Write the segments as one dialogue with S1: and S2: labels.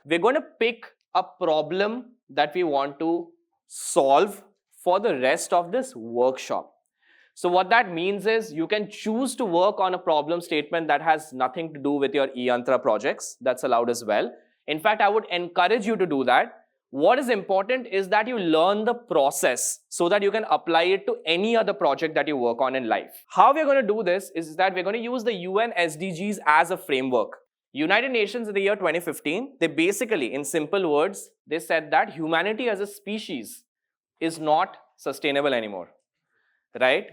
S1: we're going to pick a problem that we want to solve for the rest of this workshop. So what that means is you can choose to work on a problem statement that has nothing to do with your eYantra projects. That's allowed as well. In fact, I would encourage you to do that. What is important is that you learn the process so that you can apply it to any other project that you work on in life. How we're going to do this is that we're going to use the UN SDGs as a framework. United Nations in the year 2015, they basically, in simple words, they said that humanity as a species is not sustainable anymore, right?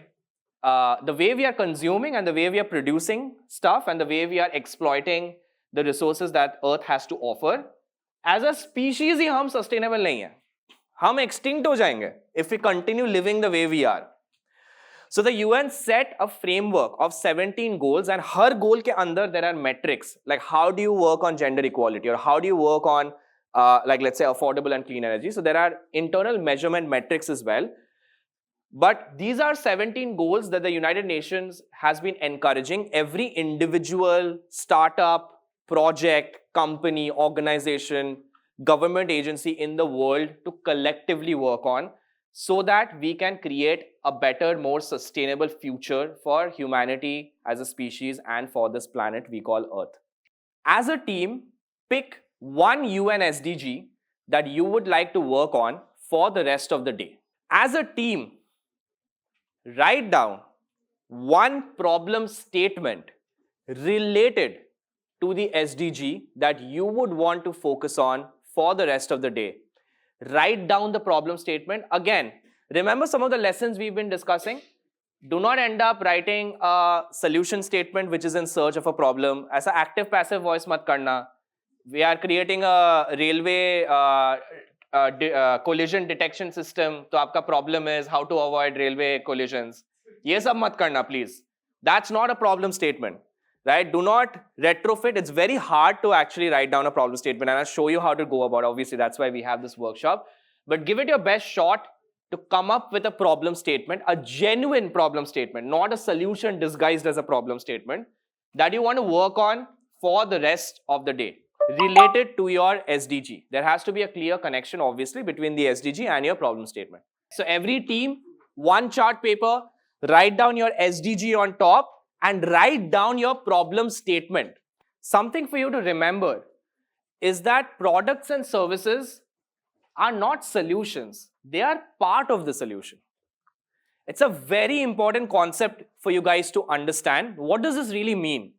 S1: The way we are consuming and the way we are producing stuff and the way we are exploiting the resources that Earth has to offer, as a species ही हम sustainable नहीं है. हम extinct हो जाएंगे if we continue living the way we are. So the UN set a framework of 17 goals, and her goal के अंदर there are metrics, like how do you work on gender equality, or how do you work on like let's say affordable and clean energy. So there are internal measurement metrics as well. But these are 17 goals that the United Nations has been encouraging every individual, startup, project, company, organization, government agency in the world to collectively work on, so that we can create a better, more sustainable future for humanity as a species and for this planet we call Earth. As a team, pick one UN SDG that you would like to work on for the rest of the day. As a team, write down one problem statement related to the SDG that you would want to focus on for the rest of the day. Write down the problem statement. Again, remember some of the lessons we've been discussing? Do not end up writing a solution statement which is in search of a problem. As an active passive voice mat karna. We are creating a railway collision detection system. So आपका problem is how to avoid railway collisions. ये सब मत करना, please. That's not a problem statement, right? Do not retrofit. It's very hard to actually write down a problem statement, and I'll show you how to go about it. Obviously, that's why we have this workshop. But give it your best shot to come up with a problem statement, a genuine problem statement, not a solution disguised as a problem statement that you want to work on for the rest of the day, related to your SDG. There has to be a clear connection, obviously, between the SDG and your problem statement. So every team, one chart paper, write down your SDG on top and write down your problem statement. Something for you to remember is that products and services are not solutions. They are part of the solution. It's a very important concept for you guys to understand. What does this really mean?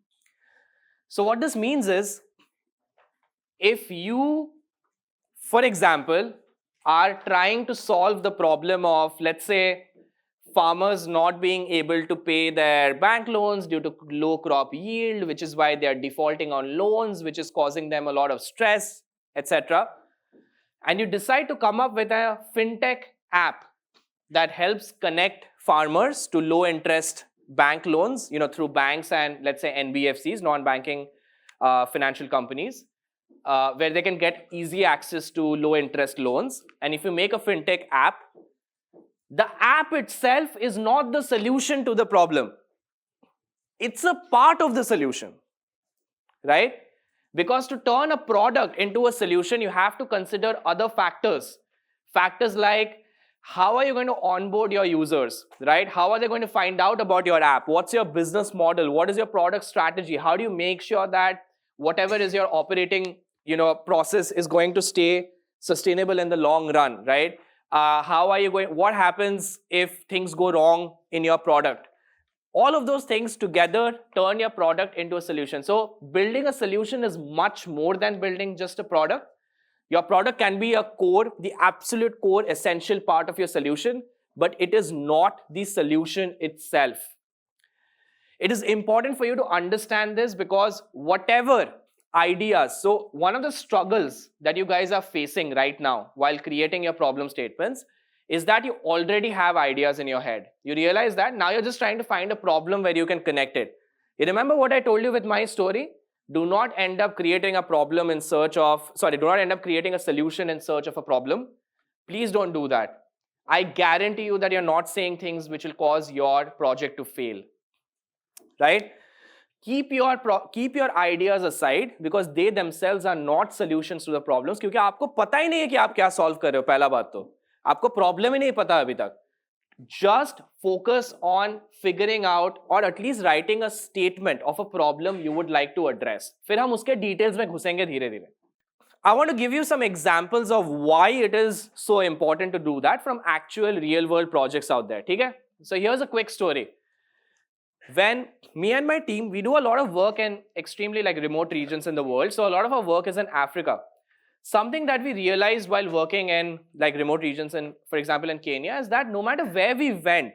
S1: So what this means is, if you, for example, are trying to solve the problem of, let's say, farmers not being able to pay their bank loans due to low crop yield, which is why they are defaulting on loans, which is causing them a lot of stress, etc. And you decide to come up with a fintech app that helps connect farmers to low interest bank loans, through banks and, let's say, NBFCs, non-banking financial companies, where they can get easy access to low interest loans. And if you make a fintech app, the app itself is not the solution to the problem. It's a part of the solution, right? Because to turn a product into a solution, you have to consider other factors. Factors like, how are you going to onboard your users, right? How are they going to find out about your app? What's your business model? What is your product strategy? How do you make sure that whatever is your operating process is going to stay sustainable in the long run, right? How are you going? What happens if things go wrong in your product? All of those things together turn your product into a solution. So building a solution is much more than building just a product. Your product can be a core, the absolute core, essential part of your solution, but it is not the solution itself. It is important for you to understand this, because whatever ideas, so one of the struggles that you guys are facing right now while creating your problem statements is that you already have ideas in your head. You realize that now you're just trying to find a problem where you can connect it. You remember what I told you with my story? Do not end up creating a problem in search of, do not end up creating a solution in search of a problem. Please don't do that. I guarantee you that you're not saying things which will cause your project to fail, right? keep your ideas aside because they themselves are not solutions to the problems. क्योंकि आपको पता ही नहीं है कि आप क्या solve कर रहे हो. पहला बात तो आपको problem ही नहीं पता अभी तक. Just focus on figuring out or at least writing a statement of a problem you would like to address. फिर हम उसके details में घुसेंगे धीरे धीरे. I want to give you some examples of why it is so important to do that from actual real world projects out there. ठीक है? So here's a quick story. When me and my team, we do a lot of work in extremely like remote regions in the world. So a lot of our work is in Africa. Something that we realized while working in like remote regions in, for example, in Kenya, is that no matter where we went,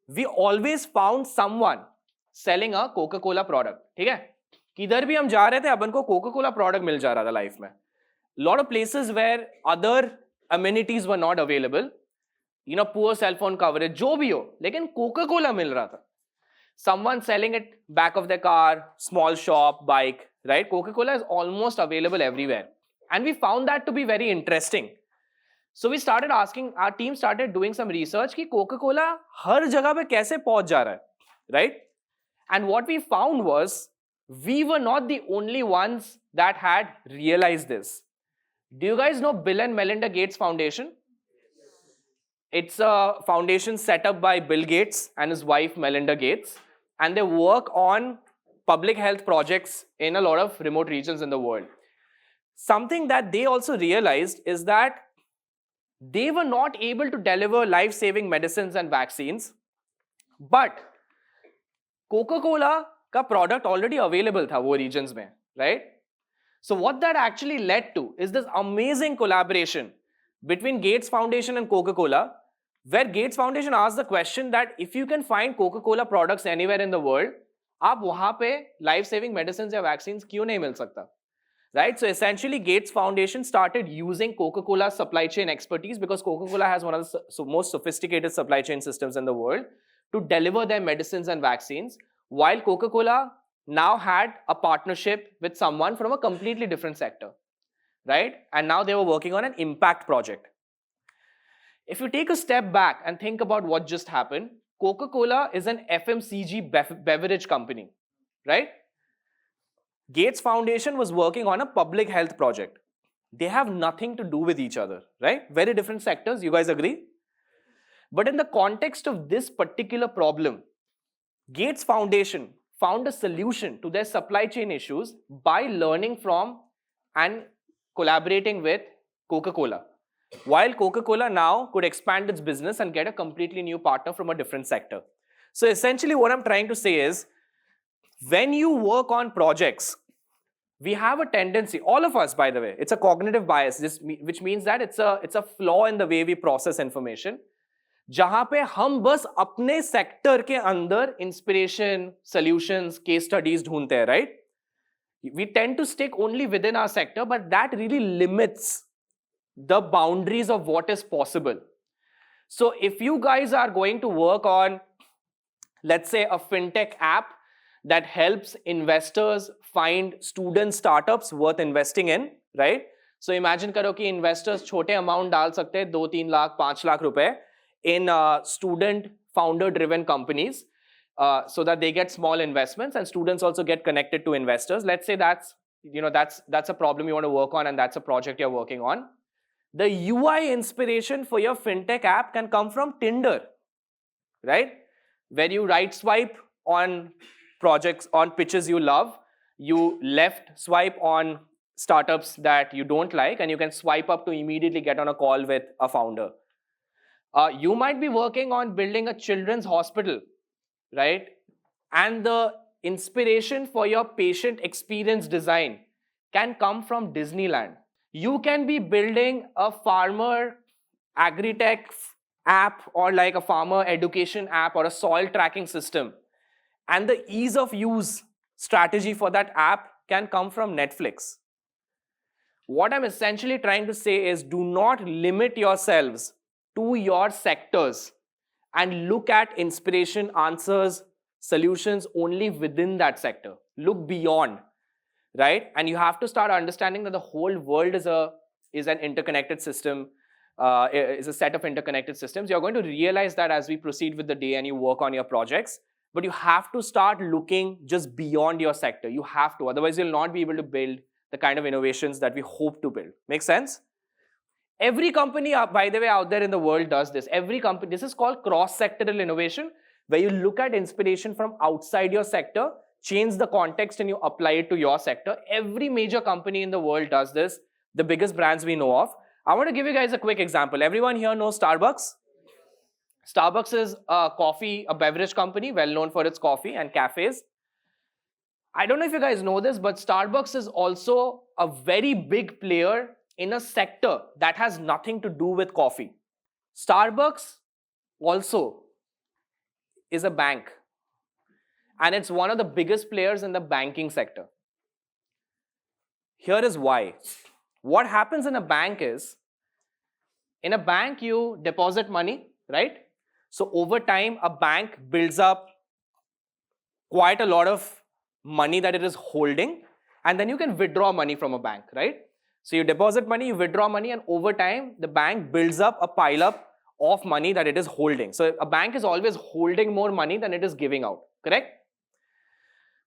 S1: we always found someone selling a Coca-Cola product. ठीक है? किधर भी हम जा रहे थे, अपन को Coca-Cola product मिल जा रहा था life में. Lot of places where other amenities were not available, you know, poor cell phone coverage, जो भी हो, लेकिन Coca-Cola मिल रहा था. Someone selling it back of their car, small shop, bike, right? Coca-Cola is almost available everywhere. And we found that to be very interesting. So we started asking, our team started doing some research कि Coca-Cola हर जगह पे कैसे पहुंच जा रहा है, right? And what we found was, we were not the only ones that had realized this. Do you guys know Bill and Melinda Gates Foundation? It's a foundation set up by Bill Gates and his wife Melinda Gates, and they work on public health projects in a lot of remote regions in the world. Something that they also realized is that they were not able to deliver life-saving medicines and vaccines, but Coca-Cola का product already available था वो regions में, right? So what that actually led to is this amazing collaboration between Gates Foundation and Coca-Cola, where Gates Foundation asked the question that if you can find Coca-Cola products anywhere in the world, आप वहाँ पे life-saving medicines या vaccines क्यों नहीं मिल सकता? Right? So essentially, Gates Foundation started using Coca-Cola's supply chain expertise because Coca-Cola has one of the most sophisticated supply chain systems in the world to deliver their medicines and vaccines, while Coca-Cola now had a partnership with someone from a completely different sector, right? And now they were working on an impact project. If you take a step back and think about what just happened, Coca-Cola is an FMCG beverage company, right? Gates Foundation was working on a public health project. They have nothing to do with each other, right? Very different sectors, you guys agree? But in the context of this particular problem, Gates Foundation found a solution to their supply chain issues by learning from and collaborating with Coca-Cola. While Coca-Cola now could expand its business and get a completely new partner from a different sector. So essentially what I'm trying to say is, when you work on projects, we have a tendency, all of us by the way, it's a cognitive bias, which means that it's a flaw in the way we process information, जहां पे हम बस अपने sector के अंदर inspiration, solutions, case studies ढूंढते हैं, right? We tend to stick only within our sector, but that really limits the boundaries of what is possible. So if you guys are going to work on, let's say, a fintech app that helps investors find student startups worth investing in, right? So imagine करो कि investors छोटे amount डाल सकते हैं 2-3 लाख 5 लाख रुपए in student founder driven companies so that they get small investments and students also get connected to investors. Let's say that's a problem you want to work on and that's a project you're working on. The UI inspiration for your fintech app can come from Tinder, right? Where you right swipe on projects, on pitches you love, you left swipe on startups that you don't like, and you can swipe up to immediately get on a call with a founder. You might be working on building a children's hospital, right? And the inspiration for your patient experience design can come from Disneyland. You can be building a farmer agri-tech app or like a farmer education app or a soil tracking system. And the ease of use strategy for that app can come from Netflix. What I'm essentially trying to say is, do not limit yourselves to your sectors and look at inspiration, answers, solutions only within that sector. Look beyond, right? And you have to start understanding that the whole world is an interconnected system, is a set of interconnected systems. You're going to realize that as we proceed with the day and you work on your projects. but you have to start looking just beyond your sector. You have to, otherwise you'll not be able to build the kind of innovations that we hope to build. Make sense? Every company, by the way, out there in the world does this. Every company, this is called cross-sectoral innovation, where you look at inspiration from outside your sector, change the context and you apply it to your sector. Every major company in the world does this, the biggest brands we know of. I want to give you guys a quick example. Everyone here knows Starbucks? Starbucks is a beverage company, well known for its coffee and cafes. I don't know if you guys know this, but Starbucks is also a very big player in a sector that has nothing to do with coffee. Starbucks also is a bank, and it's one of the biggest players in the banking sector. Here is why. What happens in a bank is, in a bank you deposit money, right? So over time, a bank builds up quite a lot of money that it is holding, and then you can withdraw money from a bank, right? So you deposit money, you withdraw money, and over time, the bank builds up a pile up of money that it is holding. So a bank is always holding more money than it is giving out, correct?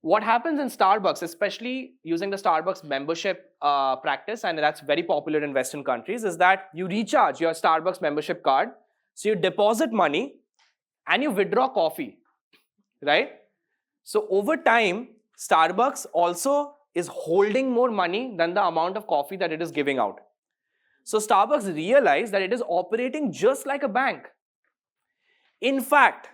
S1: What happens in Starbucks, especially using the Starbucks membership practice, and that's very popular in Western countries, is that you recharge your Starbucks membership card. So you deposit money and you withdraw coffee, right? So over time, Starbucks also is holding more money than the amount of coffee that it is giving out. So Starbucks realized that it is operating just like a bank. In fact,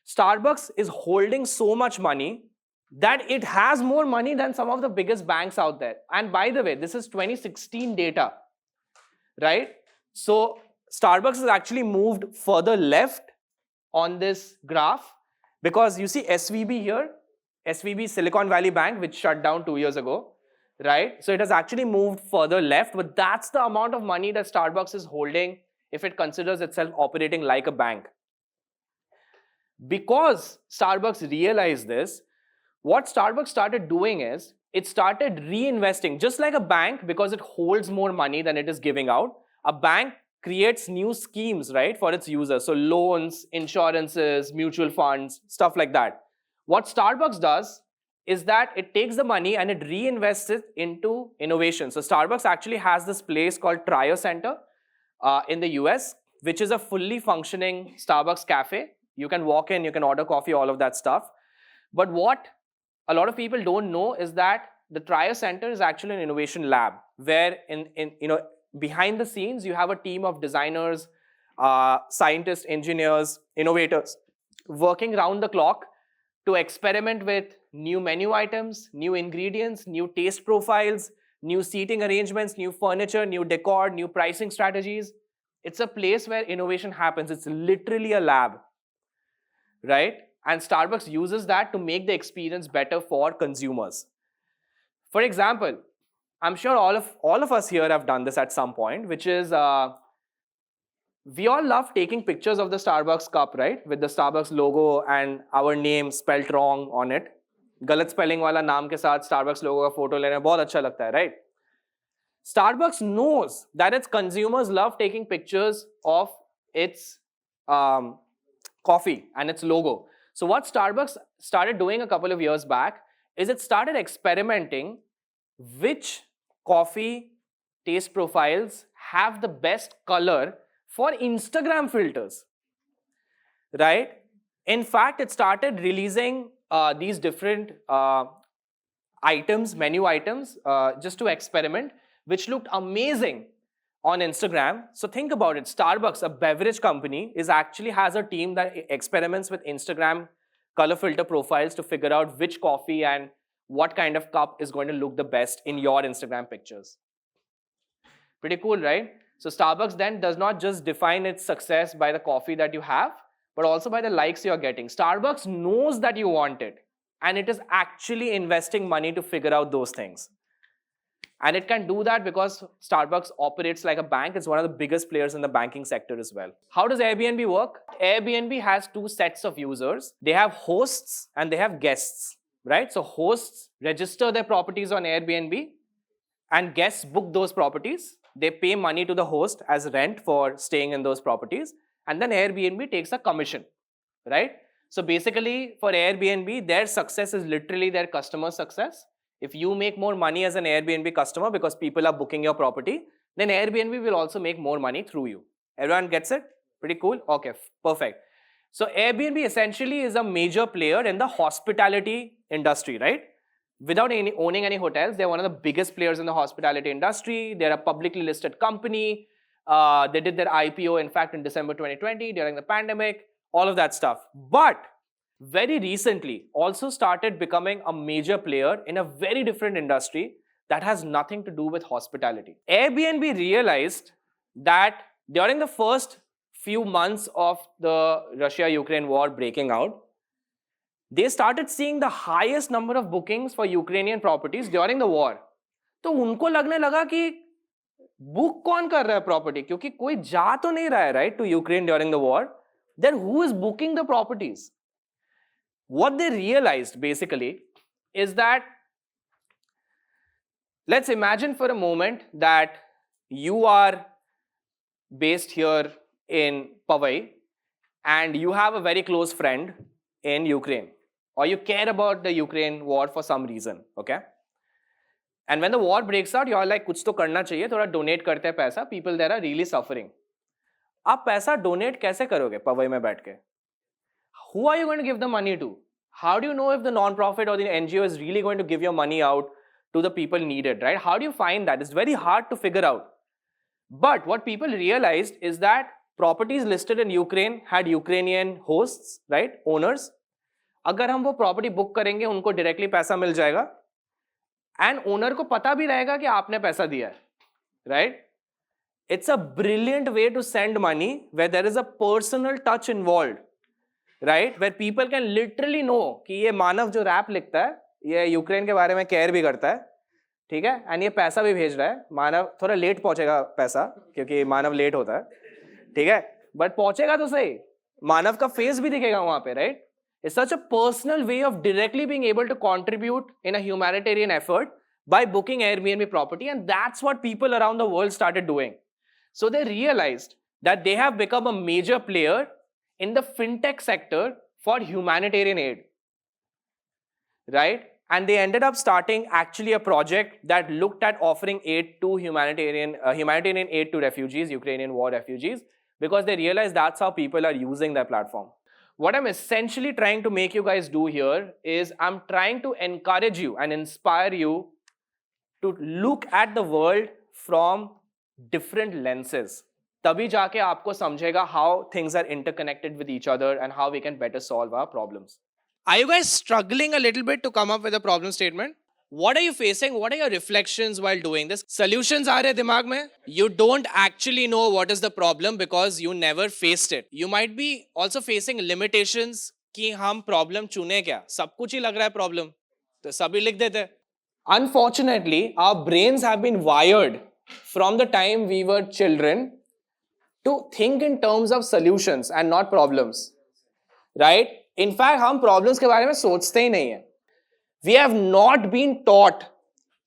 S1: Starbucks is holding so much money that it has more money than some of the biggest banks out there. And by the way, this is 2016 data, right? So Starbucks has actually moved further left on this graph, because you see SVB here, SVB, Silicon Valley Bank, which shut down 2 years ago, right? So it has actually moved further left, but that's the amount of money that Starbucks is holding if it considers itself operating like a bank. Because Starbucks realized this, what Starbucks started doing is, it started reinvesting, just like a bank, because it holds more money than it is giving out. A bank creates new schemes, right, for its users. So loans, insurances, mutual funds, stuff like that. What Starbucks does is that it takes the money and it reinvests it into innovation. So Starbucks actually has this place called Tryo Center in the US, which is a fully functioning Starbucks cafe. You can walk in, you can order coffee, all of that stuff. But what a lot of people don't know is that the Tryo Center is actually an innovation lab, where behind the scenes, you have a team of designers, scientists, engineers, innovators working round the clock to experiment with new menu items, new ingredients, new taste profiles, new seating arrangements, new furniture, new decor, new pricing strategies. It's a place where innovation happens. It's literally a lab, right? And Starbucks uses that to make the experience better for consumers. For example, I'm sure all of us here have done this at some point, which is we all love taking pictures of the Starbucks cup, right? With the Starbucks logo and our name spelled wrong on it. गलत spelling वाला नाम के साथ Starbucks logo का photo लेना बहुत अच्छा लगता है, right? Starbucks knows that its consumers love taking pictures of its coffee and its logo. So what Starbucks started doing a couple of years back is it started experimenting which coffee taste profiles have the best color for Instagram filters, right? In fact, it started releasing these different items, menu items, just to experiment, which looked amazing on Instagram. So think about it. Starbucks, a beverage company, actually has a team that experiments with Instagram color filter profiles to figure out which coffee and what kind of cup is going to look the best in your Instagram pictures. Pretty cool, right? So Starbucks then does not just define its success by the coffee that you have, but also by the likes you're getting. Starbucks knows that you want it, and it is actually investing money to figure out those things. And it can do that because Starbucks operates like a bank. It's one of the biggest players in the banking sector as well. How does Airbnb work? Airbnb has two sets of users. They have hosts and they have guests, right? So hosts register their properties on Airbnb and guests book those properties. They pay money to the host as rent for staying in those properties. And then Airbnb takes a commission, right? So basically, for Airbnb, their success is literally their customer success. If you make more money as an Airbnb customer because people are booking your property, then Airbnb will also make more money through you. Everyone gets it? Pretty cool? Okay, perfect. So Airbnb essentially is a major player in the hospitality industry, right? Without owning any hotels, they're one of the biggest players in the hospitality industry. They're a publicly listed company. They did their IPO, in fact, in December 2020 during the pandemic, all of that stuff. But very recently also started becoming a major player in a very different industry that has nothing to do with hospitality. Airbnb realized that during the first few months of the Russia-Ukraine war breaking out, they started seeing the highest number of bookings for Ukrainian properties during the war. तो उनको लगने लगा कि book कौन कर रहा है property, क्योंकि कोई जा तो नहीं रहा है, right, to Ukraine during the war. Then who is booking the properties? What they realized basically is that, let's imagine for a moment that you are based here in Powai and you have a very close friend in Ukraine, or you care about the Ukraine war for some reason, okay? And when the war breaks out, you are like, कुछ तो करना चाहिए, थोड़ा donate करते हैं पैसा. People there are really suffering. आप पैसा donate कैसे करोगे पवई में बैठ के? Who are you going to give the money to? How do you know if the non-profit or the NGO is really going to give your money out to the people needed, right? How do you find that? It's very hard to figure out. But what people realized is that properties listed in Ukraine had Ukrainian hosts, right? Owners. अगर हम वो property book करेंगे, उनको directly पैसा मिल जाएगा. And owner को पता भी रहेगा कि आपने पैसा दिया है, right? It's a brilliant way to send money where there is a personal touch involved. Right, where people can literally know कि ये मानव जो रैप लिखता है, ये यूक्रेन के बारे में केयर भी करता है, ठीक है, एंड ये पैसा भी भेज रहा है. मानव थोड़ा लेट पहुंचेगा पैसा, क्योंकि मानव लेट होता है, ठीक है, बट पहुंचेगा तो सही. मानव का फेस भी दिखेगा वहां पे, right? It's such a personal way of directly being able to contribute in a humanitarian effort by booking Airbnb property, and that's what people around the world started doing. So they realized that they have become a major player in the fintech sector for humanitarian aid, right? And they ended up starting actually a project that looked at offering aid to humanitarian aid to refugees, Ukrainian war refugees, because they realized that's how people are using their platform. What I'm essentially trying to make you guys do here is I'm trying to encourage you and inspire you to look at the world from different lenses. तभी जाके आपको समझेगा how things are interconnected with each other and how we can better solve our problems. Are you guys struggling a little bit to come up with a problem statement? What are you facing? What are your reflections while doing this? Solutions आ रहे दिमाग में? You don't actually know what is the problem because you never faced it. You might be also facing limitations कि हम problem चुने क्या? सब कुछ ही लग रहा है problem. तो सभी लिख देते हैं. Unfortunately, our brains have been wired from the time we were children to think in terms of solutions and not problems, right? In fact, हम problems के बारे में सोचते ही नहीं हैं. We have not been taught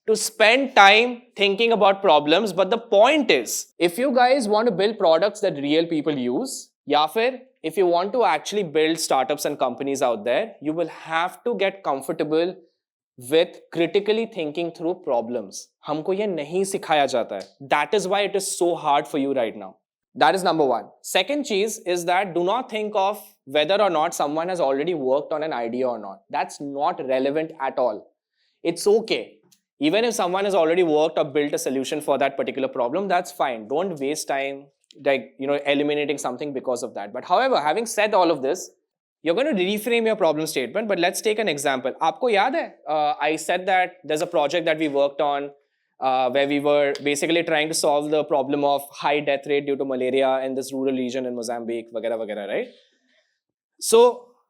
S1: to spend time thinking about problems, but the point is, if you guys want to build products that real people use, या फिर if you want to actually build startups and companies out there, you will have to get comfortable with critically thinking through problems. हमको ये नहीं सिखाया जाता है. That is why it is so hard for you right now. That is number one. Second cheese is that do not think of whether or not someone has already worked on an idea or not. That's not relevant at all. It's okay. Even if someone has already worked or built a solution for that particular problem, that's fine. Don't waste time eliminating something because of that. But however, having said all of this, you're going to reframe your problem statement, but let's take an example. आपको याद है? I said that there's a project that we worked on where we were basically trying to solve the problem of high death rate due to malaria in this rural region in Mozambique, वगैरह वगैरह, right? So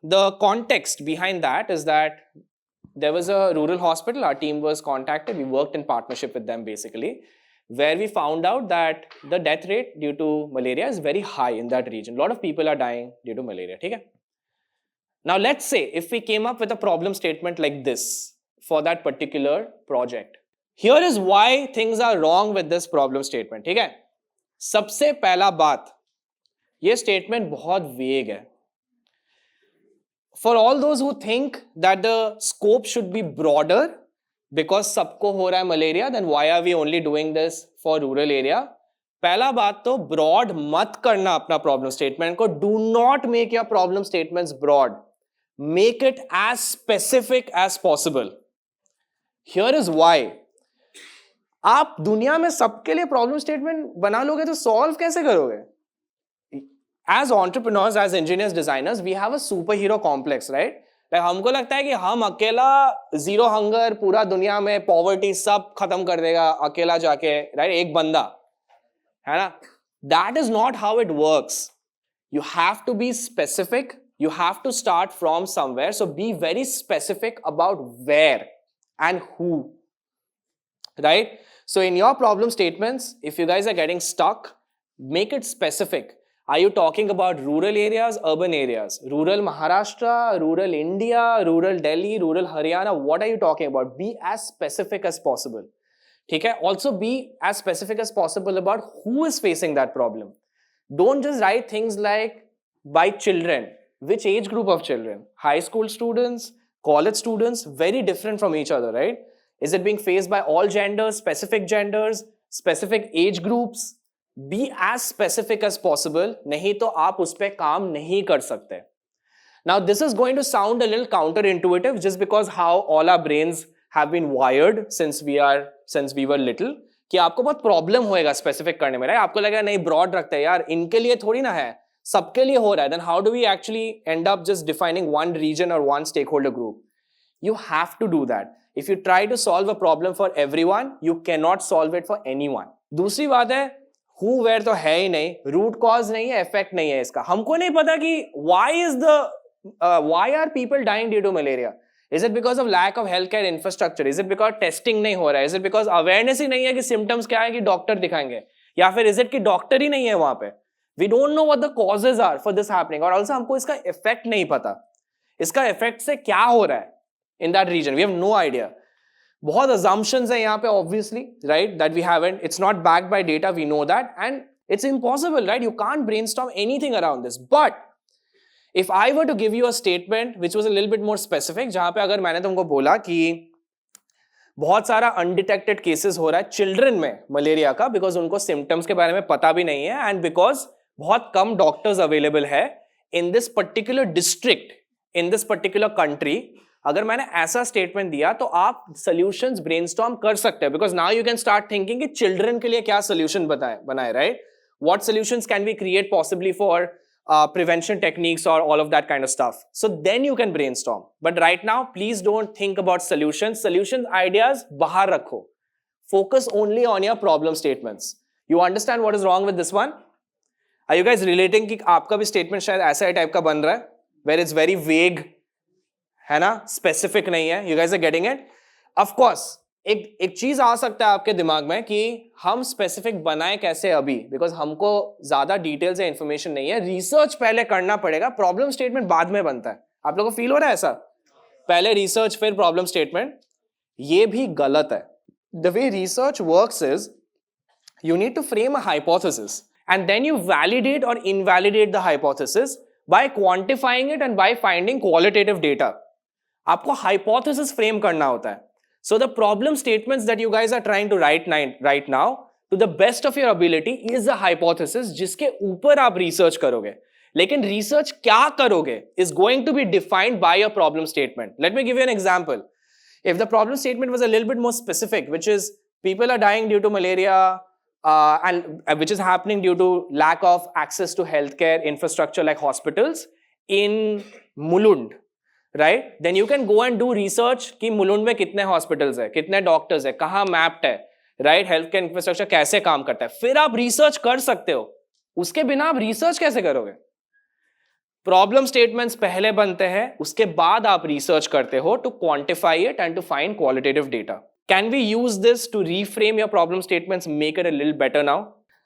S1: the context behind that is that there was a rural hospital. Our team was contacted. We worked in partnership with them basically, where we found out that the death rate due to malaria is very high in that region. A lot of people are dying due to malaria. ठीक है? Now let's say if we came up with a problem statement like this for that particular project. Here is why things are wrong with this problem statement. ठीक है? सबसे पहला बात, ये statement बहुत vague है. For all those who think that the scope should be broader because सबको हो रहा है malaria, then why are we only doing this for rural area? पहला बात तो broad मत करना अपना problem statement को. Do not make your problem statements broad. Make it as specific as possible. Here is why. आप दुनिया में सबके लिए प्रॉब्लम स्टेटमेंट बना लोगे तो सॉल्व कैसे करोगे? As entrepreneurs, as engineers, designers, we have a superhero complex, right? Like हमको लगता है कि हम अकेला जीरो हंगर पूरा दुनिया में पॉवर्टी सब खत्म कर देगा अकेला जाके, right? एक बंदा है ना? That is not how it works. You have to be specific. You have to start from somewhere. So be very specific about where and who, right? So in your problem statements, if you guys are getting stuck, make it specific. Are you talking about rural areas, urban areas? Rural Maharashtra, rural India, rural Delhi, rural Haryana? What are you talking about? Be as specific as possible. Okay? Also be as specific as possible about who is facing that problem. Don't just write things like by children. Which age group of children? High school students, college students, very different from each other, right? Is it being faced by all genders, specific age groups? Be as specific as possible. नहीं तो आप उस पे काम नहीं कर सकते. Now this is going to sound a little counterintuitive just because how all our brains have been wired since we were little. कि आपको बहुत प्रॉब्लम होएगा स्पेसिफिक करने में, राइट? आपको लगेगा नहीं ब्रॉड रखते हैं यार, इनके लिए थोड़ी ना है, सबके लिए हो रहा है. Then how do we actually end up just defining one region और one stakeholder group? You have to do that. If you try to solve a problem for everyone, you cannot solve it for anyone. दूसरी बात है, who where तो है ही नहीं, root cause नहीं है, effect नहीं है इसका. हमको नहीं पता कि why are people dying due to malaria? Is it because of lack of healthcare infrastructure? Is it because testing नहीं हो रहा है? Is it because awareness ही नहीं है कि symptoms क्या है कि डॉक्टर दिखाएंगे? या फिर is it कि डॉक्टर ही नहीं है वहां पे? We don't know what the causes are for this happening. और also हमको इसका effect नहीं पता. इसका effect से क्या हो रहा है in that region? We have no idea. बहुत assumptions हैं यहाँ पे obviously, right? That we haven't. It's not backed by data. We know that, and it's impossible, right? You can't brainstorm anything around this. But if I were to give you a statement which was a little bit more specific, जहाँ पे अगर मैंने तुमको बोला कि बहुत सारा undetected cases हो रहा है चिल्ड्रन में मलेरिया का, बिकॉज उनको सिम्टम्स के बारे में पता भी नहीं है, एंड बिकॉज बहुत कम डॉक्टर्स अवेलेबल है in this particular district, in this particular country. अगर मैंने ऐसा स्टेटमेंट दिया तो आप सॉल्यूशंस ब्रेनस्टॉर्म कर सकते हैं, because now you can start thinking कि चिल्ड्रन के लिए क्या सॉल्यूशन बनाए, right? What solutions can we create possibly for prevention techniques or all of that kind of stuff. So then you can brainstorm. But right now, please don't think about solutions. Solution ideas bahar rakho. Focus only on your problem statements. You understand what is wrong with this one? Are you guys relating कि आपका भी statement शायद ऐसा ही type का बन रहा है, where it's very vague, है ना? Specific नहीं है. You guys are getting it? Of course. एक चीज आ सकता है आपके दिमाग में कि हम स्पेसिफिक बनाए कैसे अभी, बिकॉज हमको ज्यादा डिटेल्स या इंफॉर्मेशन नहीं है, रिसर्च पहले करना पड़ेगा, प्रॉब्लम स्टेटमेंट बाद में बनता है. आप लोगों को फील हो रहा है ऐसा? पहले रिसर्च फिर प्रॉब्लम स्टेटमेंट, ये भी गलत है. The way research works is you need to frame a hypothesis and then you validate और invalidate the hypothesis by quantifying it and by finding qualitative data. आपको हाइपोथेसिस फ्रेम करना होता है. So the problem statements that you guys are trying to write right now, to the best of your ability, is a hypothesis जिसके ऊपर आप research करोगे. लेकिन research क्या करोगे is going to be defined by your problem statement. Let me give you an example. If the problem statement was a little bit more specific, which is people are dying due to malaria and which is happening due to lack of access to healthcare infrastructure like hospitals in Mulund, right? Then you can go and do research कि मुलुंड में कितने hospitals है, कितने doctors है, कहाँ mapped है, right? Health care infrastructure कैसे काम करता है, फिर आप रिसर्च कर सकते हो. उसके बिना आप रिसर्च कैसे करोगे? प्रॉब्लम स्टेटमेंट्स पहले बनते हैं, उसके बाद आप रिसर्च करते हो to quantify it and to find qualitative data. Can we use this to reframe your problem statements, make it a little better now?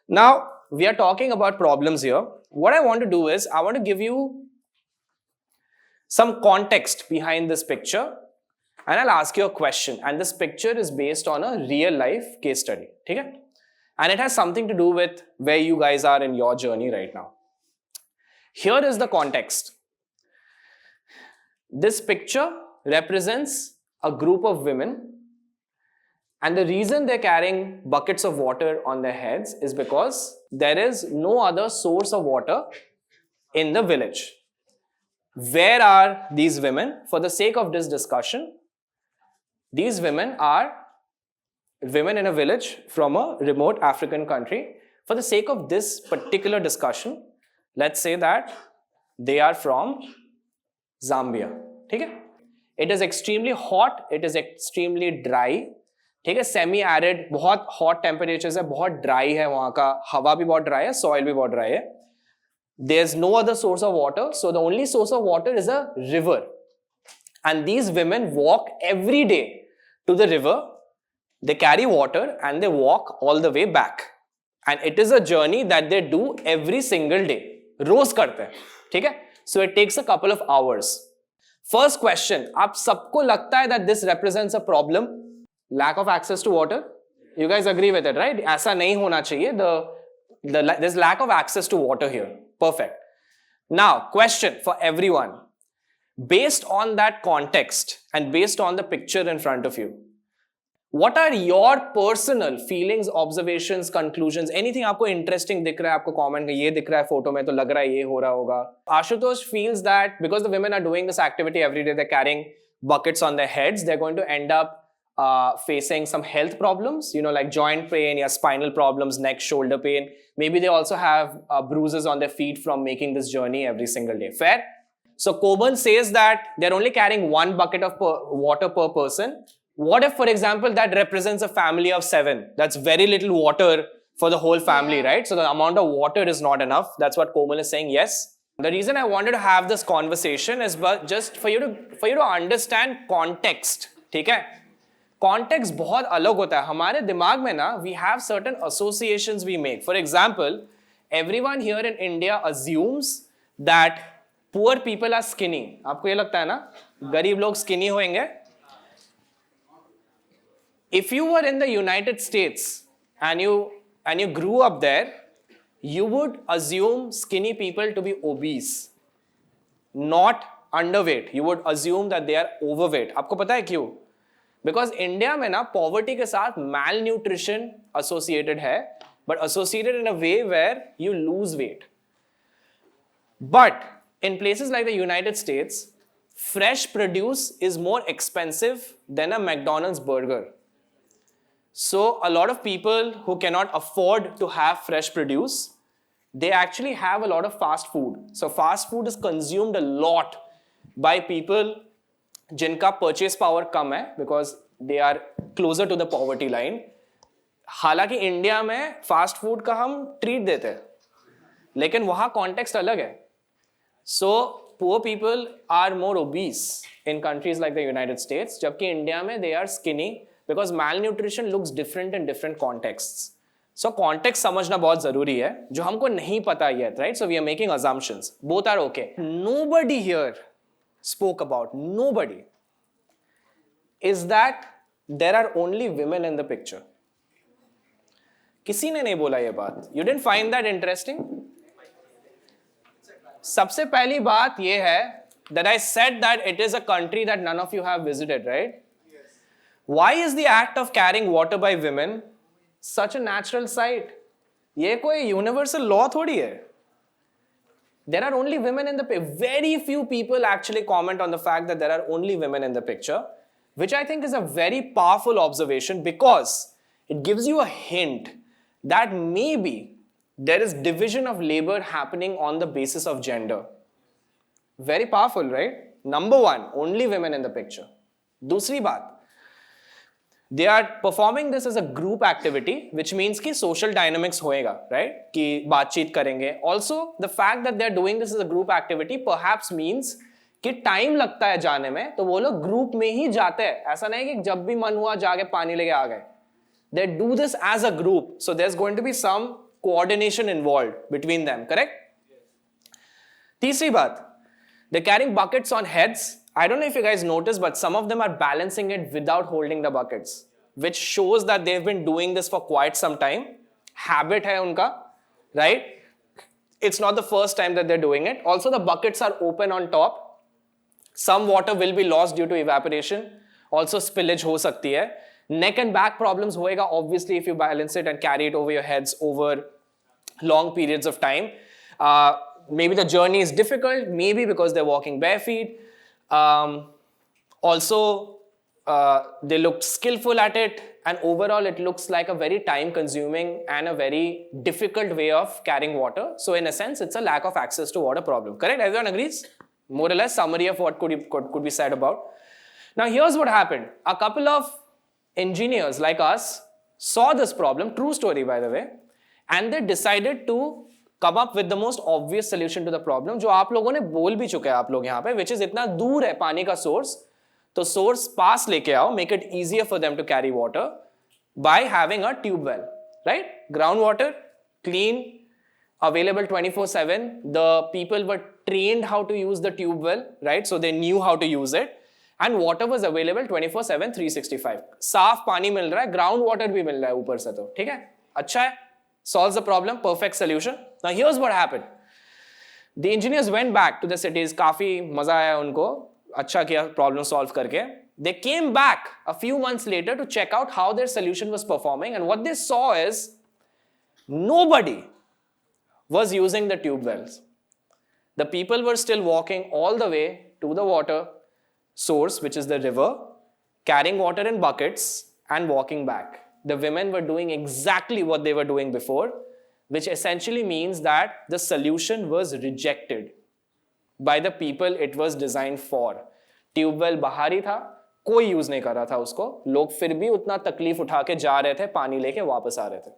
S1: Now we are talking about problems here. What I want to do is I want to give you some context behind this picture, and I'll ask you a question, and this picture is based on a real life case study, okay? And it has something to do with where you guys are in your journey right now. Here is the context. This picture represents a group of women, and the reason they're carrying buckets of water on their heads is because there is no other source of water in the village. Where are these women? For the sake of this discussion, these women are women in a village from a remote African country. For the sake of this particular discussion, let's say that they are from Zambia. Okay? It is extremely hot, it is extremely dry. ठीक है, semi arid, बहुत hot temperatures है, बहुत dry है वहां का, हवा भी बहुत ड्राई है, सॉइल भी बहुत ड्राई है. There's no other source of water, so the only source of water is a river. And these women walk every day to the river, they carry water and they walk all the way back. And it is a journey that they do every single day. रोज करते हैं, ठीक है? So it takes a couple of hours. First question, आप सबको लगता है that this represents a problem? Lack of access to water? You guys agree with it, right? ऐसा नहीं होना चाहिए. There's lack of access to water here. Perfect. Now, question for everyone. Based on that context and based on the picture in front of you, what are your personal feelings, observations, conclusions? Anything आपको interesting दिख रहा है, आपको comment ये दिख रहा है photo में, तो लग रहा है ये हो रहा होगा. Ashutosh feels that because the women are doing this activity every day, they're carrying buckets on their heads, they're going to end up facing some health problems, like joint pain, yeah, spinal problems, neck, shoulder pain. Maybe they also have bruises on their feet from making this journey every single day. Fair? So Coburn says that they're only carrying 1 bucket of water per person. What if, for example, that represents a family of 7? That's very little water for the whole family, right? So the amount of water is not enough. That's what Coburn is saying, yes. The reason I wanted to have this conversation is just for you to understand context. ठीक है? Context बहुत अलग होता है. हमारे दिमाग में ना, we have certain associations we make. For example, everyone here in India assumes that poor people are skinny. आपको ये लगता है ना? गरीब लोग skinny होंगे. If you were in the United States and you grew up there, you would assume skinny people to be obese, not underweight. You would assume that they are overweight. आपको पता है क्यों? Because India में ना poverty के साथ malnutrition associated है, but associated in a way where you lose weight. But in places like the United States, fresh produce is more expensive than a McDonald's burger. So a lot of people who cannot afford to have fresh produce, they actually have a lot of fast food. So fast food is consumed a lot by people जिनका purchase power कम है, because they are closer to the poverty line. हालांकि India में fast food का हम treat देते हैं, लेकिन वहाँ कॉन्टेक्स्ट अलग है. So poor people are more obese in countries like the United States, जबकि इंडिया में they are skinny because malnutrition looks different in different contexts. So context समझना बहुत जरूरी है, जो हमको नहीं पता yet, right? So we are making assumptions. Both are okay. Nobody here spoke about, nobody, is that there are only women in the picture. किसी ने नहीं बोला ये बात. You didn't find that interesting? सबसे पहली बात ये है that I said that it is a country that none of you have visited, right? Yes. Why is the act of carrying water by women such a natural sight? ये कोई universal law थोड़ी है. There are only women in the picture. Very few people actually comment on the fact that there are only women in the picture, which I think is a very powerful observation because it gives you a hint that maybe there is division of labor happening on the basis of gender. Very powerful, right? Number one, only women in the picture. दूसरी बात, they are performing this as a group activity, which means कि social dynamics होएगा, right? कि बातचीत करेंगे. Also, the fact that they are doing this as a group activity perhaps means कि time लगता है जाने में, तो वो लोग group में ही जाते हैं. ऐसा नहीं कि जब भी मन हुआ जाके पानी लेके आ गए. They do this as a group, so there's going to be some coordination involved between them, correct? तीसरी बात, they're carrying buckets on heads. I don't know if you guys noticed, but some of them are balancing it without holding the buckets, which shows that they've been doing this for quite some time. Habit hai unka, right? It's not the first time that they're doing it. Also, the buckets are open on top. Some water will be lost due to evaporation. Also spillage हो सकती है. Neck and back problems होएगा obviously if you balance it and carry it over your heads over long periods of time. Maybe the journey is difficult, maybe because they're walking bare feet. Also, they look skillful at it, and overall it looks like a very time consuming and a very difficult way of carrying water. So in a sense, it's a lack of access to water problem. Correct? Everyone agrees? More or less summary of what could be said about. Now here's what happened. A couple of engineers like us saw this problem, true story by the way, and they decided to come up with the most obvious solution to the problem, जो आप लोगों ने बोल भी चुके हैं आप लोग यहाँ पे, which is इतना दूर है पानी का source, तो source पास लेके आओ, make it easier for them to carry water by having a tube well, right? Groundwater, clean, available 24/7. The people were trained how to use the tube well, right? So they knew how to use it. And water was available 24/7, 365. साफ पानी मिल रहा है, ground water भी मिल रहा है ऊपर से तो, ठीक है? अच्छा है? Solves the problem, perfect solution. Now here's what happened. The engineers went back to the cities, काफी मजा आया उनको, अच्छा किया problem solve करके. They came back a few months later to check out how their solution was performing, and what they saw is nobody was using the tube wells. The people were still walking all the way to the water source, which is the river, carrying water in buckets and walking back. The women were doing exactly what they were doing before, which essentially means that the solution was rejected by the people it was designed for. Tube well बाहरी था, कोई use नहीं कर रहा था उसको, लोग फिर भी उतना तकलीफ उठा के जा रहे थे, पानी लेके वापस आ रहे थे.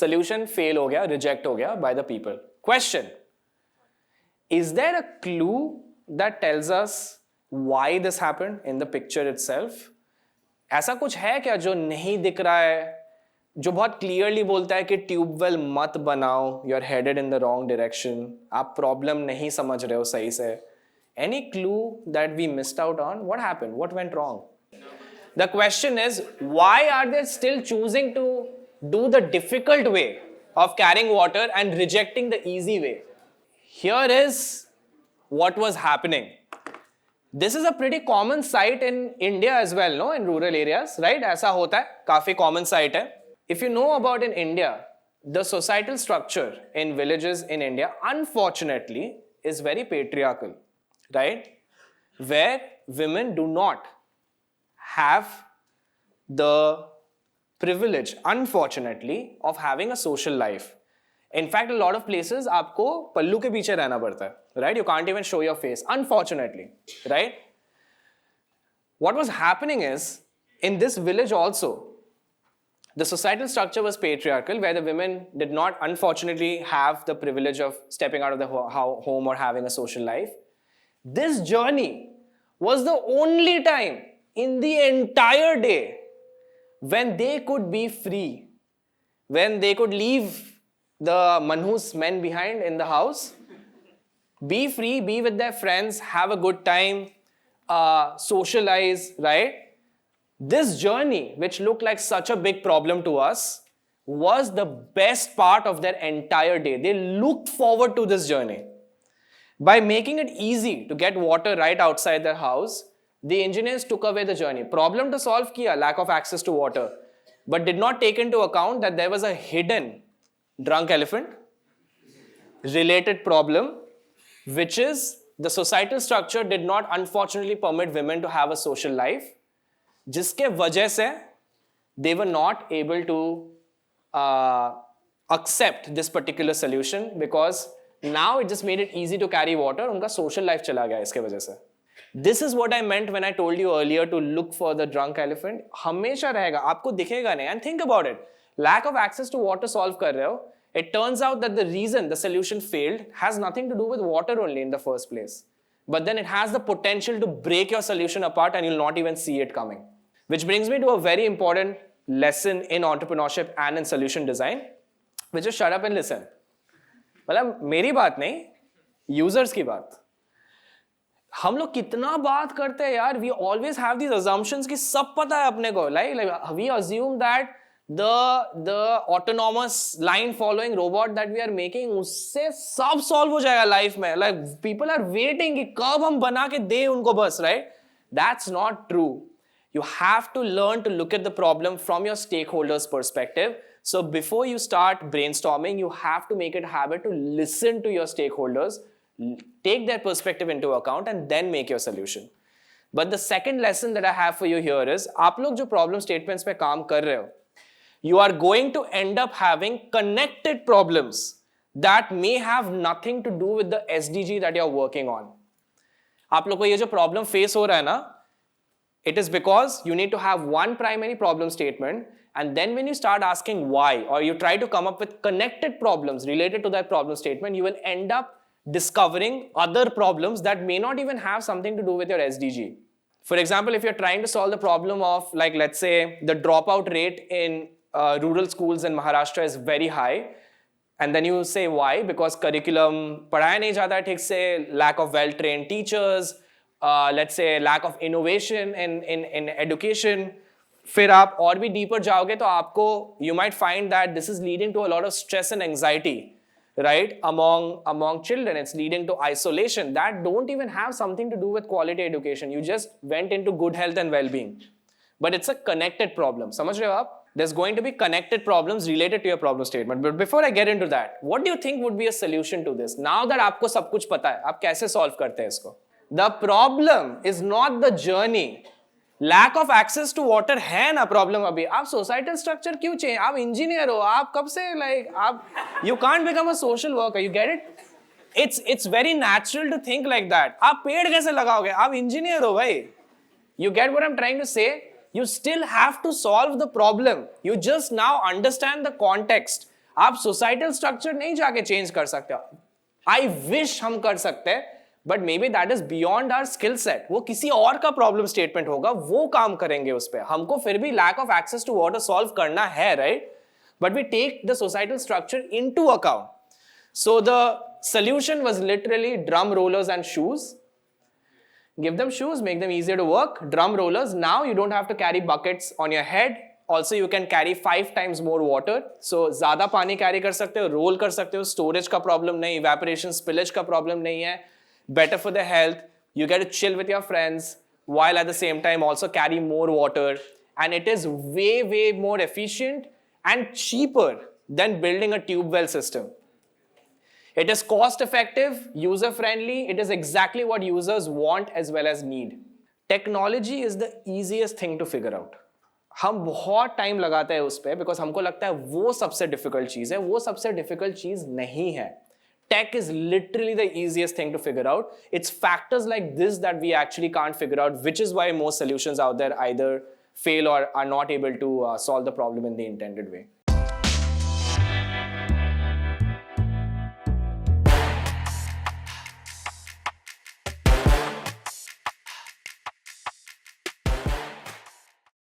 S1: Solution fail हो गया, reject हो गया by the people. Question: is there a clue that tells us why this happened in the picture itself? ऐसा कुछ है क्या जो नहीं दिख रहा है, जो बहुत क्लियरली बोलता है कि ट्यूबवेल मत बनाओ, you are headed in the wrong direction, आप प्रॉब्लम नहीं समझ रहे हो सही से? Any clue that we missed out on? What happened? What went wrong? The question is, why are they still choosing to do the difficult way of carrying water and rejecting the easy way? Here is what was happening. This is a pretty common sight in India as well, no? In rural areas, right? ऐसा होता है, काफी common sight है. If you know about in India, the societal structure in villages in India, unfortunately, is very patriarchal, right? Where women do not have the privilege, unfortunately, of having a social life. In fact, a lot of places आपको पल्लू के पीछे रहना पड़ता है, right? You can't even show your face, unfortunately, right? What was happening is, in this village also, the societal structure was patriarchal, where the women did not, unfortunately, have the privilege of stepping out of the home or having a social life. This journey was the only time in the entire day when they could be free, when they could leave the manhus men behind in the house, be free, be with their friends, have a good time, socialize, right? This journey, which looked like such a big problem to us, was the best part of their entire day. They looked forward to this journey. By making it easy to get water right outside their house, the engineers took away the journey. Problem to solve kiya, lack of access to water, but did not take into account that there was a hidden drunk elephant related problem, which is the societal structure did not unfortunately permit women to have a social life, जिसके वजह से they were not able to accept this particular solution, because now it just made it easy to carry water. उनका social life चला गया इसके वजह से. This is what I meant when I told you earlier to look for the drunk elephant. हमेशा रहेगा, आपको दिखेगा नहीं. And think about it. Lack of access to water solve कर रहे हो. It turns out that the reason the solution failed has nothing to do with water only in the first place. But then it has the potential to break your solution apart and you'll not even see it coming. Which brings me to a very important lesson in entrepreneurship and in solution design, which is shut up and listen. मतलब मेरी बात नहीं, users की बात. हम लोग कितना बात करते हैं यार, we always have these assumptions कि सब पता है अपने को. Like we assume that the autonomous line following robot that we are making, उससे सब solve हो जाएगा life में. Like people are waiting कि कब हम बना के दे उनको बस, right? That's not true. You have to learn to look at the problem from your stakeholders' perspective. So before you start brainstorming, you have to make it a habit to listen to your stakeholders, take their perspective into account, and then make your solution. But the second lesson that I have for you here is, आप लोग जो problem statements पे काम कर रहे हो, you are going to end up having connected problems that may have nothing to do with the SDG that you're working on. आप लोग को ये जो problem face हो रहा है ना, it is because you need to have one primary problem statement, and then when you start asking why, or you try to come up with connected problems related to that problem statement, you will end up discovering other problems that may not even have something to do with your SDG. For example, if you're trying to solve the problem of, like, let's say the dropout rate in rural schools in Maharashtra is very high, and then you say why? Because curriculum पढ़ाया नहीं जाता है ठीक से, lack of well-trained teachers, let's say lack of innovation in education. फिर आप और भी deeper जाओगे तो आपको, you might find that this is leading to a lot of stress and anxiety, right, among children. It's leading to isolation that don't even have something to do with quality education. You just went into good health and well-being, but it's a connected problem. समझ रहे हो आप? There's going to be connected problems related to your problem statement. But before I get into that, what do you think would be a solution to this? Now that आपको सब कुछ पता है, आप कैसे solve करते हैं इसको? The problem is not the journey. Lack of access to water है ना problem अभी. आप societal structure क्यों change? आप engineer हो, आप कब से like आप you can't become a social worker. You get it? It's very natural to think like that. आप पेड़ कैसे लगाओगे? आप engineer हो भाई. You get what I'm trying to say? You still have to solve the problem. You just now understand the context. आप societal structure नहीं जाके change कर सकते. I wish हम कर सकते, but maybe that is beyond our skill set. वो किसी और का problem statement होगा, वो काम करेंगे उस पे. हमको फिर भी lack of access to water solve करना है, right? But we take the societal structure into account. So the solution was literally drum rollers and shoes. Give them shoes, make them easier to work. Drum rollers, now you don't have to carry buckets on your head. Also, you can carry 5 times more water. So, ज़्यादा पानी carry कर सकते हो, roll कर सकते हो, storage का problem नहीं, evaporation, spillage का problem नहीं है. Better for the health. You get to chill with your friends while at the same time also carry more water. And it is way, way more efficient and cheaper than building a tube well system. It is cost effective, user friendly. It is exactly what users want as well as need. Technology is the easiest thing to figure out. हम बहुत time लगाते हैं उस पे because हमको लगता है वो सबसे difficult चीज है. वो सबसे difficult चीज नहीं है. Tech is literally the easiest thing to figure out. It's factors like this that we actually can't figure out, which is why most solutions out there either fail or are not able to solve the problem in the intended way.